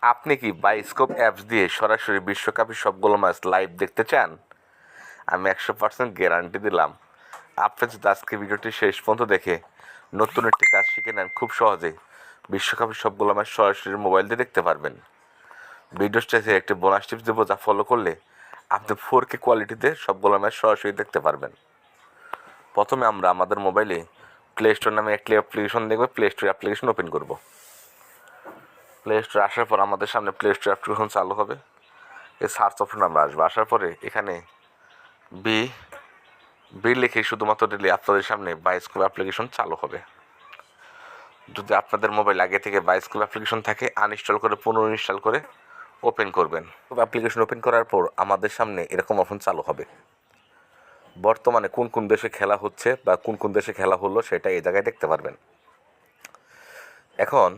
আপনি কি bioscope apps দিয়ে সরাসরি বিশ্বকাপের সবগুলো ম্যাচ লাইভ দেখতে চান? আমি 100% গ্যারান্টি দিলাম, আপনি যদি আজকে ভিডিওটি শেষ পর্যন্ত দেখে নতুন একটি কাজ শিখে নেন, খুব সহজেই বিশ্বকাপের সবগুলো ম্যাচ সরাসরি মোবাইল দিয়ে দেখতে পারবেন। ভিডিওর শেষে একটি বোনাস টিপস দেবো, যা ফলো করলে আপনি 4K কোয়ালিটিতে সবগুলো ম্যাচ সরাসরি দেখতে পারবেন। প্রথমে আমরা আমাদের মোবাইলে প্লে স্টোর নামে একটি অ্যাপ্লিকেশন দেখবে, প্লে স্টোর অ্যাপ্লিকেশন ওপেন করব। প্লে স্টোরে আসার পর আমাদের সামনে প্লে স্টোর অ্যাপ্লিকেশন চালু হবে। এই সার্চ অপশন আমরা আসবো, আসার পরে এখানে বি বি লিখে শুধুমাত্র দিলে আপনাদের সামনে বায়োস্কোপ অ্যাপ্লিকেশন চালু হবে। যদি আপনাদের মোবাইল আগে থেকে বায়োস্কোপ অ্যাপ্লিকেশন থাকে, আনইনস্টল করে পুনঃইনস্টল করে ওপেন করবেন। অ্যাপ্লিকেশন ওপেন করার পর আমাদের সামনে এরকম অপশন চালু হবে। বর্তমানে কোন কোন দেশে খেলা হচ্ছে বা কোন কোন দেশে খেলা হলো সেটা এই জায়গায় দেখতে পারবেন। এখন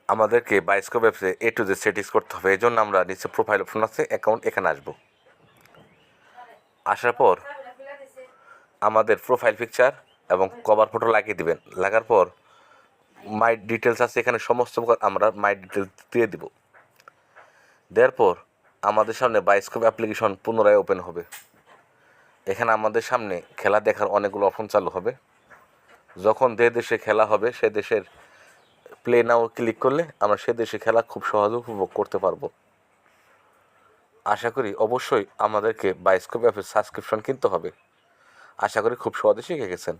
আমাদেরকে বায়োস্কোপ অ্যাপসে A to Z সেটিংস করতে হবে। এই জন্য আমরা নিচে প্রোফাইল অপশন আছে, অ্যাকাউন্ট, এখানে আসবো। আসার পর আমাদের প্রোফাইল পিকচার এবং কভার ফটো লাগিয়ে দিবেন। লাগার পর মাই ডিটেলস আছে, এখানে সমস্ত আমরা মাই ডিটেলস দিয়ে দিব। দেওয়ার পর আমাদের সামনে বায়োস্কোপ অ্যাপ্লিকেশন পুনরায় ওপেন হবে। এখানে আমাদের সামনে খেলা দেখার অনেকগুলো অপশন চালু হবে। যখন যে দেশে খেলা হবে সে দেশের প্লে নাও ক্লিক করলে আমরা সে দেশে খেলা খুব সহজে উপভোগ করতে পারবো। আশা করি অবশ্যই আমাদেরকে বায়োস্কোপ অ্যাপের সাবস্ক্রিপশন কিনতে হবে। আশা করি খুব সহজে শিখে গেছেন।